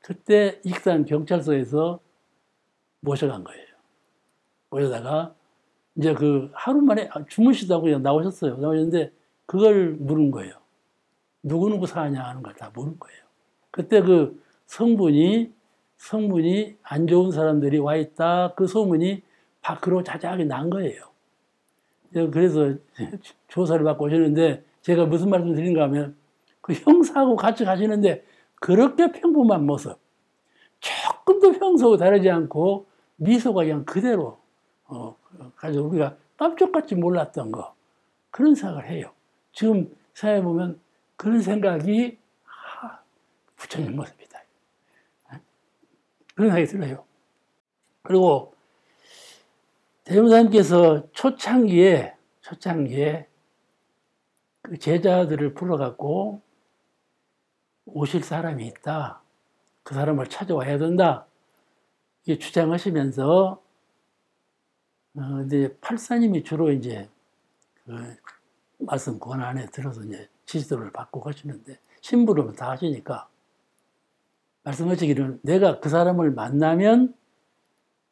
그때 익산 경찰서에서 모셔간 거예요. 모셔다가 이제 그 하루 만에 주무시다고 그냥 나오셨어요. 나오셨는데 그걸 물은 거예요. 누구누구 사냐 하는 걸 다 물은 거예요. 그때 그 성분이 안 좋은 사람들이 와 있다. 그 소문이 밖으로 자작이 난 거예요. 그래서 조사를 받고 오시는데 제가 무슨 말씀 드린가 하면 그 형사하고 같이 가시는데 그렇게 평범한 모습, 조금도 평소하고 다르지 않고 미소가 그냥 그대로 가지고 우리가 깜짝같이 몰랐던 거 그런 생각을 해요. 지금 생각해보면 그런 생각이 부처님 모습이다. 그런 생각이 들어요. 그리고 대종사님께서 초창기에 그 제자들을 불러갖고 오실 사람이 있다. 그 사람을 찾아와야 된다. 이게 주장하시면서 이제 팔사님이 주로 이제 그 말씀 권한에 들어서 이제 지시도를 받고 가시는데 심부름을 다 하시니까 말씀하시기를 내가 그 사람을 만나면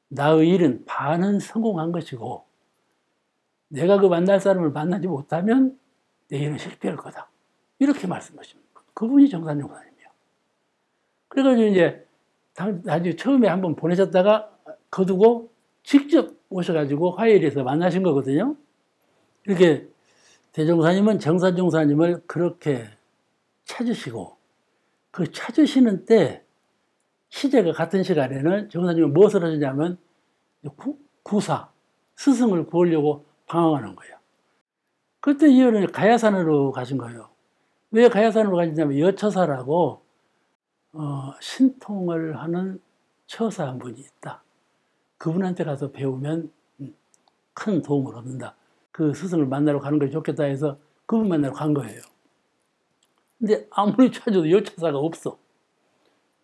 나의 일은 반은 성공한 것이고 내가 그 만날 사람을 만나지 못하면 내 일은 실패할 거다. 이렇게 말씀하십니다. 그분이 정산종사님이에요. 그래가지고 이제 나중에 처음에 한번 보내셨다가 거두고 직접 오셔가지고 화해일에서 만나신 거거든요. 이렇게 대종사님은 정산종사님을 그렇게 찾으시고 그 찾으시는 때 시제가 같은 시간에는 정사님은 무엇을 하시냐면 구사, 스승을 구하려고 방황하는 거예요. 그때 이후로는 가야산으로 가신 거예요. 왜 가야산으로 가시냐면 여처사라고 신통을 하는 처사 한 분이 있다. 그분한테 가서 배우면 큰 도움을 얻는다. 그 스승을 만나러 가는 것이 좋겠다 해서 그분 만나러 간 거예요. 근데 아무리 찾아도 여처사가 없어.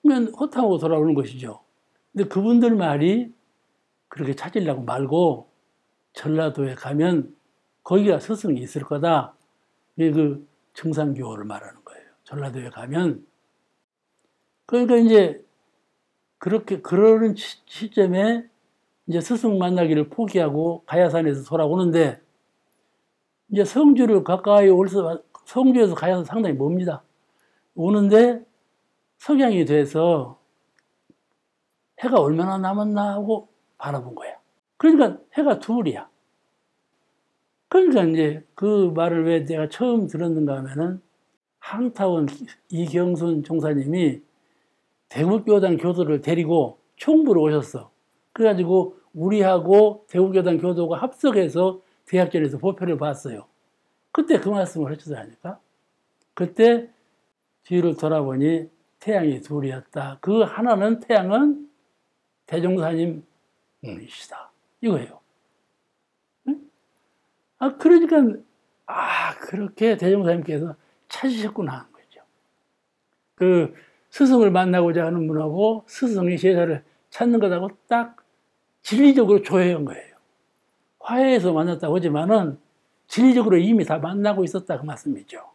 그러면 허탕하고 돌아오는 것이죠. 근데 그분들 말이 그렇게 찾으려고 말고 전라도에 가면 거기가 스승이 있을 거다. 이게 그 정산교를 말하는 거예요. 전라도에 가면. 그러니까 이제 그렇게 그러는 시점에 이제 스승 만나기를 포기하고 가야산에서 돌아오는데 이제 성주를 가까이 성주에서 가야산 상당히 멉니다. 오는데 석양이 돼서 해가 얼마나 남았나 하고 바라본 거야. 그러니까 해가 둘이야. 그러니까 이제 그 말을 왜 내가 처음 들었는가 하면은 항타원 이경순 종사님이 대구교단 교도를 데리고 총부로 오셨어. 그래가지고 우리하고 대구교단 교도가 합석해서 대학전에서 보표를 봤어요. 그때 그 말씀을 하셨다니까. 그때 뒤를 돌아보니 태양이 둘이었다. 그 하나는 태양은 대종사님이시다. 이거예요. 응? 그러니까 그렇게 대종사님께서 찾으셨구나 하는 거죠. 그 스승을 만나고자 하는 분하고 스승의 제자를 찾는 것하고 딱 진리적으로 조회한 거예요. 화해해서 만났다고 하지만은 진리적으로 이미 다 만나고 있었다 그 말씀이죠.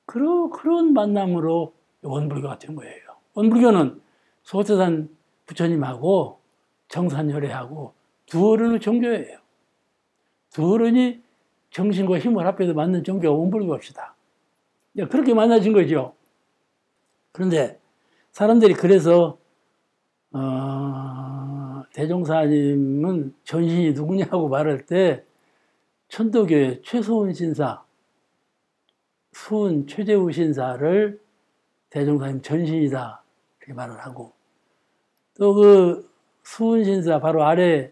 그런 만남으로 원불교가 된 거예요. 원불교는 소태산 부처님하고 정산열애하고 두 어른의 종교예요. 두 어른이 정신과 힘을 합해서 만든 종교가 원불교입시다. 그렇게 만나진 거죠. 그런데 사람들이 그래서 대종사님은 전신이 누구냐고 말할 때 천도교의 최소은 신사, 수은 최재우 신사를 대종사님 전신이다 이렇게 말을 하고 또 그 수은 신사 바로 아래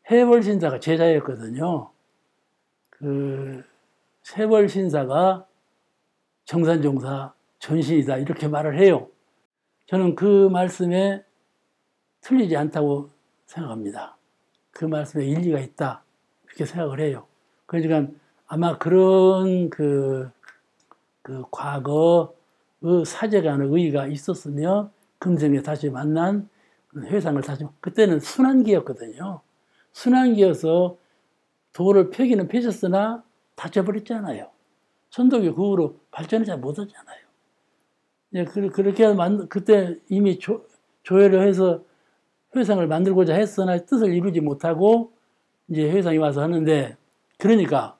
해벌 신사가 제자였거든요. 그 해벌 신사가 정산종사 전신이다 이렇게 말을 해요. 저는 그 말씀에 틀리지 않다고 생각합니다. 그 말씀에 일리가 있다 이렇게 생각을 해요. 그러니까 아마 그런 그 과거 그 사제간의 의의가 있었으며 금생에 다시 만난 회상을 다시 그때는 순환기였거든요. 순환기여서 도를 펴기는 펴셨으나 닫혀버렸잖아요. 천도교 그 후로 발전을 잘 못하잖아요. 그렇게 그때 이미 조회를 해서 회상을 만들고자 했으나 뜻을 이루지 못하고 이제 회상이 와서 하는데 그러니까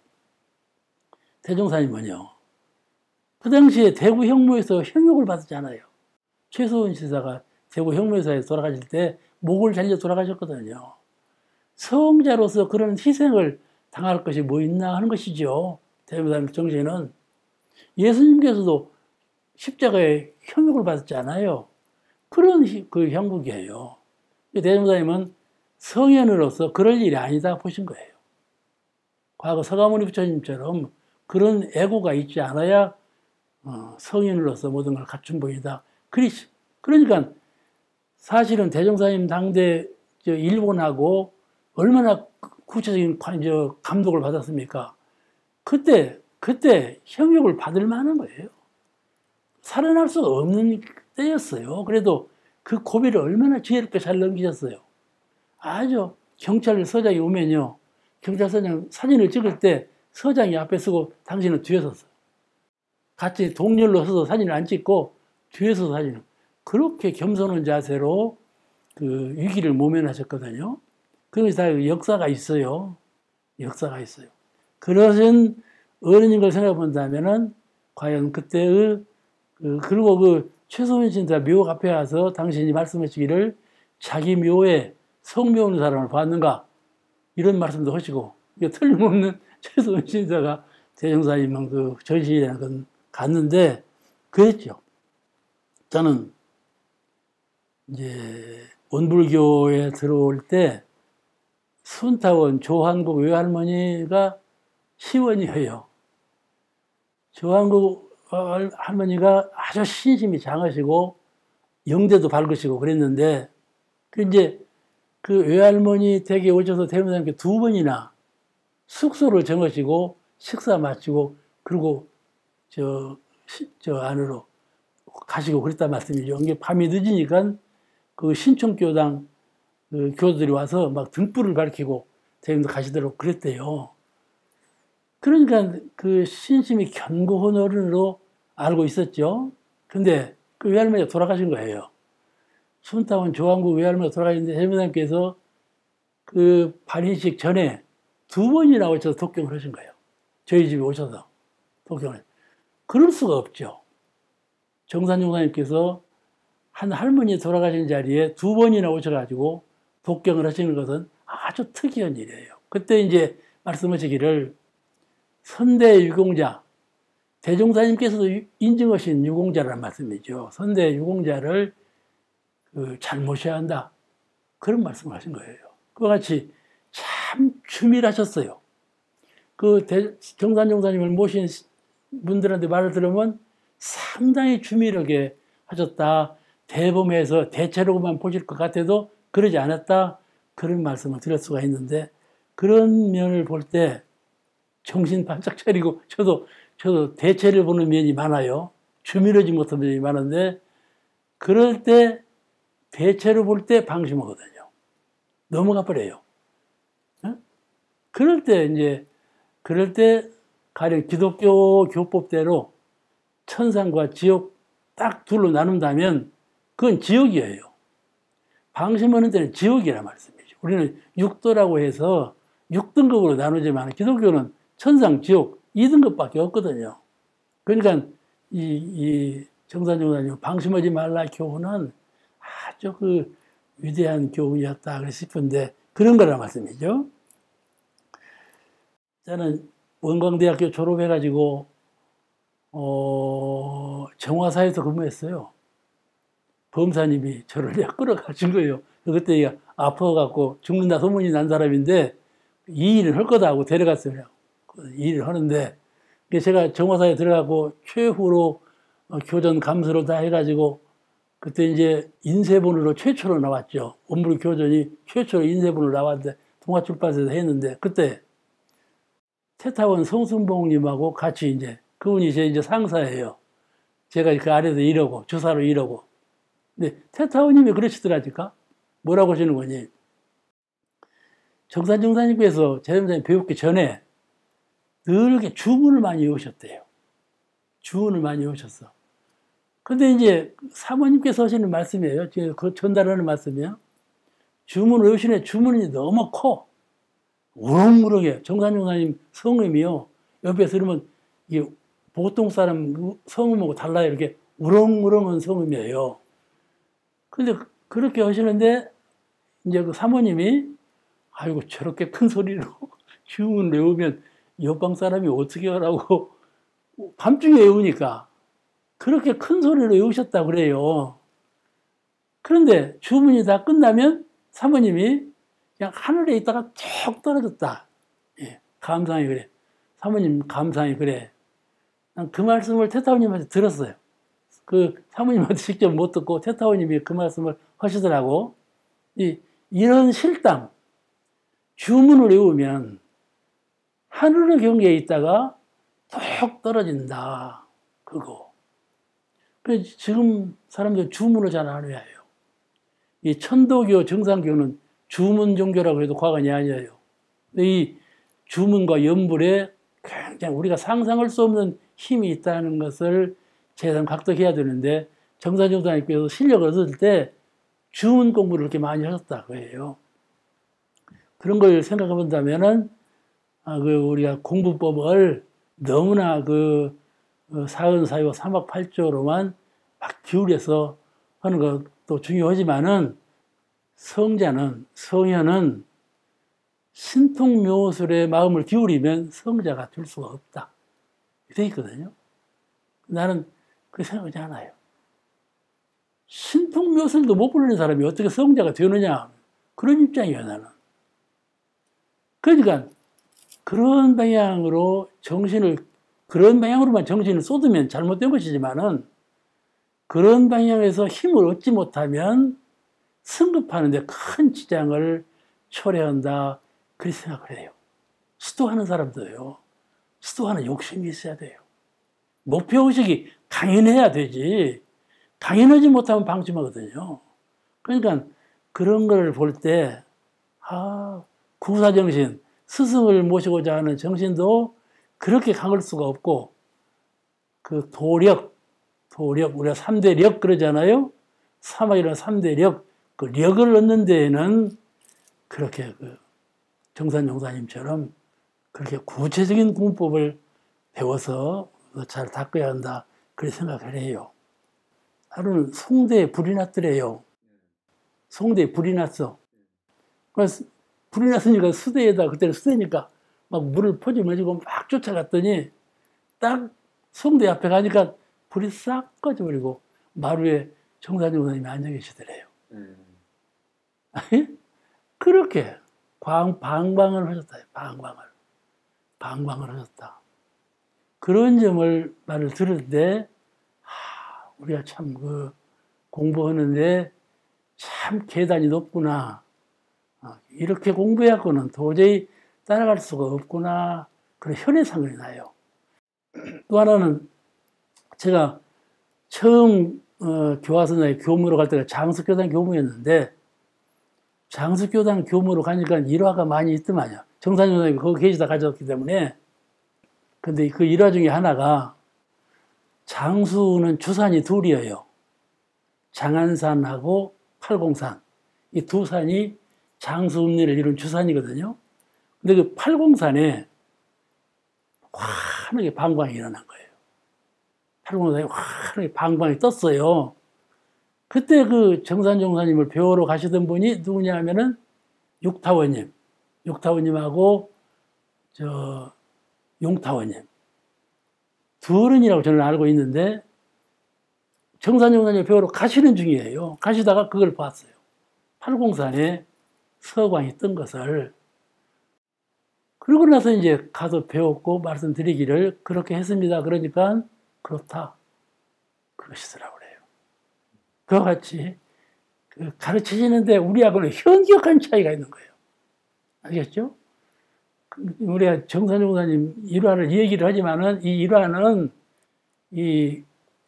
대종사님은요. 그 당시에 대구 형무에서 형욕을 받았잖아요. 최소은 신사가 대구 형무에서 돌아가실 때 목을 잘려 돌아가셨거든요. 성자로서 그런 희생을 당할 것이 뭐 있나 하는 것이죠. 대종사님 정신은. 예수님께서도 십자가에 형욕을 받았잖아요. 그런 그 형국이에요. 대종사님은 성현으로서 그럴 일이 아니다 보신 거예요. 과거 서가모니 부처님처럼 그런 애고가 있지 않아야 성인으로서 모든 걸 갖춘 분이다. 그러니까 사실은 대종사님 당대 일본하고 얼마나 구체적인 감독을 받았습니까? 그때 형욕을 받을 만한 거예요. 살아날 수 없는 때였어요. 그래도 그 고비를 얼마나 지혜롭게 잘 넘기셨어요. 아주 경찰 서장이 오면요. 경찰서장 사진을 찍을 때 서장이 앞에 서고 당신은 뒤에 섰어요. 같이 동렬로 서서 사진을 안 찍고 뒤에 서서 사진을. 그렇게 겸손한 자세로 그 위기를 모면하셨거든요. 그래서 다 역사가 있어요. 역사가 있어요. 그러신 어른인 걸 생각해 본다면은 과연 그때의 그리고 그 최소은 신사 묘 앞에 와서 당신이 말씀하시기를 자기 묘에 성묘 오는 사람을 봤는가 이런 말씀도 하시고 이게 틀림없는 최소은 신사가 대종사님 그 전시회라는 건 갔는데 그랬죠. 저는 이제 원불교에 들어올 때 순타원 조한국 외할머니가 시원이에요. 조한국 할머니가 아주 신심이 장하시고 영대도 밝으시고 그랬는데 이제 그 외할머니 댁에 오셔서 대무사님께 2번이나 숙소를 정하시고 식사 마치고 그리고 저 안으로 가시고 그랬단 말씀이죠. 이게 밤이 늦으니까 그 신촌교당 그 교도들이 와서 막 등불을 가리키고 대님도 가시도록 그랬대요. 그러니까 그 신심이 견고한 어른으로 알고 있었죠. 근데 그 외할머니가 돌아가신 거예요. 순타원 조항구 외할머니가 돌아가셨는데 대님께서 그 발인식 전에 2번이나 오셔서 독경을 하신 거예요. 저희 집에 오셔서 독경을. 그럴 수가 없죠. 정산종사님께서 한 할머니 돌아가신 자리에 2번이나 오셔가지고 독경을 하시는 것은 아주 특이한 일이에요. 그때 이제 말씀하시기를 선대 유공자, 대종사님께서도 인증하신 유공자라는 말씀이죠. 선대 유공자를 잘 모셔야 한다. 그런 말씀을 하신 거예요. 그와 같이 참 주밀하셨어요. 그 정산종사님을 모신 분들한테 말을 들으면 상당히 주밀하게 하셨다. 대범해서 대체로만 보실 것 같아도 그러지 않았다. 그런 말씀을 드릴 수가 있는데, 그런 면을 볼 때 정신 바짝 차리고, 저도 대체를 보는 면이 많아요. 주밀하지 못한 면이 많은데, 그럴 때 대체로 볼 때 방심하거든요. 넘어가 버려요. 그럴 때 가령 기독교 교법대로 천상과 지옥 딱 둘로 나눈다면 그건 지옥이에요. 방심하는 데는 지옥이란 말씀이죠. 우리는 6도라고 해서 6등급으로 나누지만 기독교는 천상, 지옥 2등급밖에 없거든요. 그러니까 이 정산종사님 방심하지 말라 교훈은 아주 그 위대한 교훈이었다 싶은데 그런 거란 말씀이죠. 저는 원광대학교 졸업해가지고 정화사에서 근무했어요. 범사님이 저를 끌어가신 거예요. 그때 아파갖고 죽는다 소문이 난 사람인데 이 일을 할 거다 하고 데려갔어요. 이 일을 하는데 제가 정화사에 들어가고 최후로 교전 감수로 다 해가지고 그때 이제 인쇄본으로 최초로 나왔죠. 원불 교전이 최초로 인쇄본으로 나왔는데 동아출판사에서 했는데 그때 태타원 성순봉님하고 같이 이제 그분이 제 이제 상사예요. 제가 그 아래에서 일하고 주사로 일하고. 근데 태타원님이 그러시더라니까. 뭐라고 하시는 거니? 정산정사님께서 재림사님 배우기 전에 늘 이렇게 주문을 많이 외우셨대요. 주문을 많이 외우셨어. 근데 이제 사모님께서 하시는 말씀이에요. 제가 그 전달하는 말씀이에요. 주문을 외우시네. 주문이 너무 커. 우렁우렁해. 정산정사님 성음이요. 옆에서 들으면 이게 보통 사람 성음하고 달라요. 이렇게 우렁우렁한 성음이에요. 근데 그렇게 하시는데 이제 그 사모님이 아이고 저렇게 큰 소리로 주문 외우면 옆방 사람이 어떻게 하라고 밤중에 외우니까 그렇게 큰 소리로 외우셨다고 그래요. 그런데 주문이 다 끝나면 사모님이 그냥 하늘에 있다가 쭉 떨어졌다. 예, 감상이 그래. 사모님 감상이 그래. 그 말씀을 태타오님한테 들었어요. 그 사모님한테 직접 못 듣고 태타오님이 그 말씀을 하시더라고. 이런 실당, 주문을 외우면 하늘의 경계에 있다가 툭 떨어진다. 그거. 그래서 지금 사람들 주문을 잘 안 외워요. 이 천도교, 정상교는 주문 종교라고 해도 과언이 아니에요. 이 주문과 연불에 굉장히 우리가 상상할 수 없는 힘이 있다는 것을 제대로 각득해야 되는데 정산정사님께서 실력을 얻을 때 주문 공부를 그렇게 많이 하셨다 그래요. 그런 걸 생각해 본다면은 우리가 공부법을 너무나 사은사유 삼학팔조로만 막 기울여서 하는 것도 중요하지만은 성현은 신통묘술에 마음을 기울이면 성자가 될 수가 없다. 이렇게 있거든요. 나는 그렇게 생각하지 않아요. 신통묘술도 못 부르는 사람이 어떻게 성자가 되느냐. 그런 입장이에요, 나는. 그러니까 그런 방향으로만 정신을 쏟으면 잘못된 것이지만은 그런 방향에서 힘을 얻지 못하면 승급하는데 큰 지장을 초래한다. 그렇게 생각을 해요. 수도하는 사람도요. 수도하는 욕심이 있어야 돼요. 목표의식이 강인해야 되지. 강인하지 못하면 방심하거든요. 그러니까 그런 걸 볼 때, 구사정신, 스승을 모시고자 하는 정신도 그렇게 강할 수가 없고, 그 도력, 우리가 3대 력 그러잖아요? 사막이라는 3대 력, 그 력을 얻는 데에는 그렇게 그 정산용사님처럼 그렇게 구체적인 공법을 배워서 잘 닦아야 한다. 그렇게 생각을 해요. 하루는 송대에 불이 났더래요. 송대에 불이 났어. 그래서 불이 났으니까 수대에다, 그때는 수대니까 막 물을 퍼지면지고 막 쫓아갔더니 딱 송대 앞에 가니까 불이 싹 꺼져버리고 마루에 정산용사님이 앉아 계시더래요. 그렇게 방방을 하셨다. 방방을 하셨다. 그런 점을 말을 들을 때 우리가 참 그 공부하는데 참 계단이 높구나. 이렇게 공부해갖고는 도저히 따라갈 수가 없구나. 그런 현해상이 나요. 또 하나는 제가 처음 교화선에 교무로 갈 때가 장수교단 교무였는데 장수교단 교무로 가니까 일화가 많이 있더만요. 정산용사님이 거기 계시다 가져왔기 때문에. 근데 그 일화 중에 하나가 장수는 주산이 둘이에요. 장안산하고 팔공산. 이 두 산이 장수 음리를 이룬 주산이거든요. 근데 그 팔공산에 환하게 방광이 일어난 거예요. 팔공산에 환하게 방광이 떴어요. 그때 그 정산용사님을 배우러 가시던 분이 누구냐 하면은 육타원님하고 용타원님. 둘은이라고 저는 알고 있는데 정산용사님을 배우러 가시는 중이에요. 가시다가 그걸 봤어요. 팔공산에 서광이 뜬 것을. 그러고 나서 이제 가서 배웠고 말씀드리기를 그렇게 했습니다. 그러니까 그렇다. 그러시더라고요. 그와 같이 가르치시는데 우리하고는 현격한 차이가 있는 거예요. 알겠죠? 우리가 정산용사님 일화를 얘기를 하지만은 이 일화는 이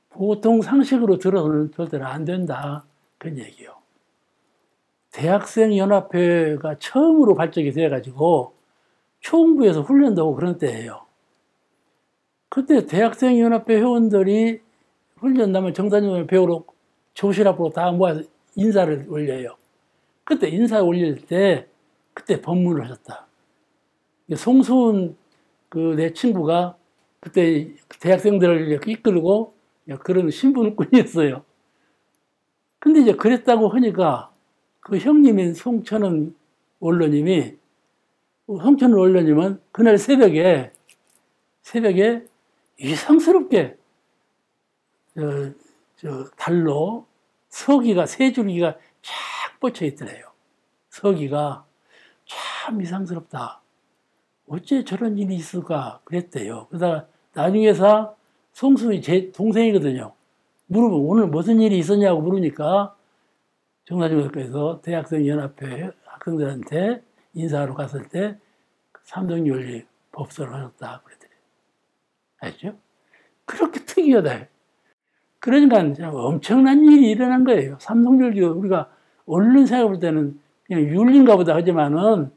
보통 상식으로 들어서는 절대로 안 된다. 그런 얘기요. 대학생연합회가 처음으로 발족이 돼가지고 총부에서 훈련도 하고 그런 때예요. 그때 대학생연합회 회원들이 훈련 나면 정산용사님 배우러 교실 앞으로 다 모아서 인사를 올려요. 그때 인사 올릴 때 그때 법문을 하셨다. 송수훈 내 친구가 그때 대학생들을 이렇게 이끌고 그런 신분꾼이었어요. 근데 이제 그랬다고 하니까 그 형님인 송천은 원로님은 그날 새벽에 이상스럽게 달로 서기가 세 줄기가 쫙 뻗쳐 있더래요. 서기가 참 이상스럽다. 어째 저런 일이 있을까 그랬대요. 그러다가 나중에서 송수이 제 동생이거든요. 물어보면 오늘 무슨 일이 있었냐고 물으니까 정사중학교에서 대학생연합회 학생들한테 인사하러 갔을 때 삼성윤리 법설을 하셨다 그랬더래요. 알죠? 그렇게 특이하다. 그러니까 엄청난 일이 일어난 거예요. 삼성윤리 우리가 얼른 생각해볼 때는 그냥 윤리인가 보다 하지만은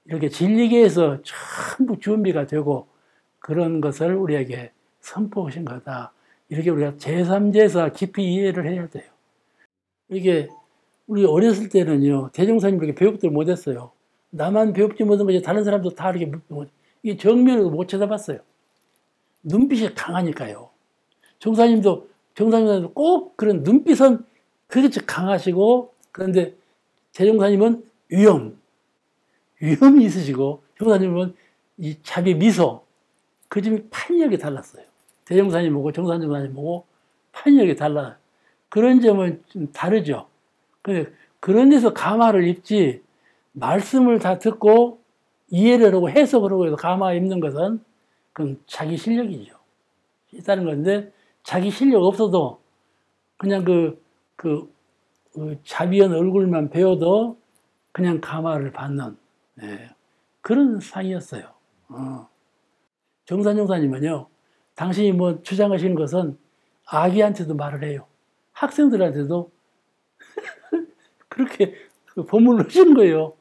이렇게 진리계에서 전부 준비가 되고 그런 것을 우리에게 선포하신 거다. 이렇게 우리가 제3제에서 깊이 이해를 해야 돼요. 이게 우리 어렸을 때는요, 대종사님 이렇게 배웁들 못했어요. 나만 배웁지 못한 거지 다른 사람도 다 이렇게 이 정면으로 못 쳐다봤어요. 눈빛이 강하니까요. 정사님도 꼭 그런 눈빛은 그렇게 강하시고 그런데 대종사님은 위험이 있으시고 정사님은 이 자비 미소 그 점이 판이하게 달랐어요. 대종사님 보고 정산정사님 보고 판이하게 달라. 그런 점은 좀 다르죠. 근데 그런 데서 가마를 입지 말씀을 다 듣고 이해를 하고 해석을 하고 해서 가마 입는 것은 그건 자기 실력이죠. 있다는 건데 자기 실력 없어도 그냥 자비한 얼굴만 배워도 그냥 가마를 받는 그런 사이였어요. 정산용사님은요, 당신이 뭐 주장하시는 것은 아기한테도 말을 해요. 학생들한테도 그렇게 그 법문을 하시는 거예요.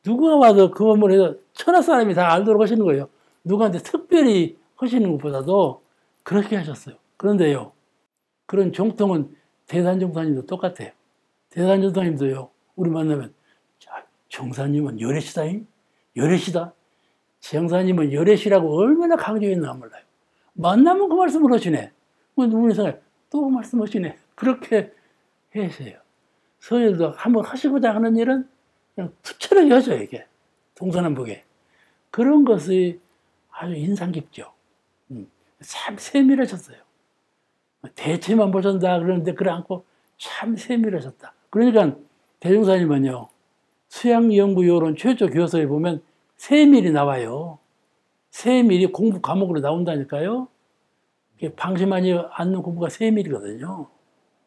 누가 와도 그 법문을 해서 천하 사람이 다 알도록 하시는 거예요. 누구한테 특별히 하시는 것보다도 그렇게 하셨어요. 그런데요, 그런 정통은 대단정사님도 똑같아요. 대단정사님도요, 우리 만나면, 자, 정사님은 열애시다잉? 열애시다? 정사님은 열애시라고 얼마나 강조했나 몰라요. 만나면 그 말씀을 하시네. 우리 생각에 또 그 말씀하시네. 그렇게 하세요. 서열도 한번 하시고자 하는 일은 그냥 투철하게 하죠, 이게. 동서남북에. 그런 것이 아주 인상 깊죠. 참 세밀하셨어요. 대체만 보신다 그러는데 그래 않고 참 세밀하셨다. 그러니까 대종사님은요, 수양연구요론 최초 교서에 보면 세밀이 나와요. 세밀이 공부 과목으로 나온다니까요. 방심하지 않는 공부가 세밀이거든요.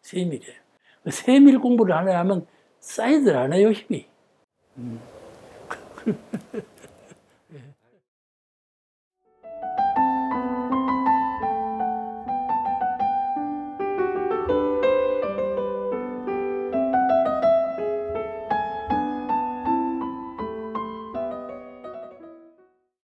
세밀이에요. 세밀 공부를 하려면 사이드를 안 해요, 힘이.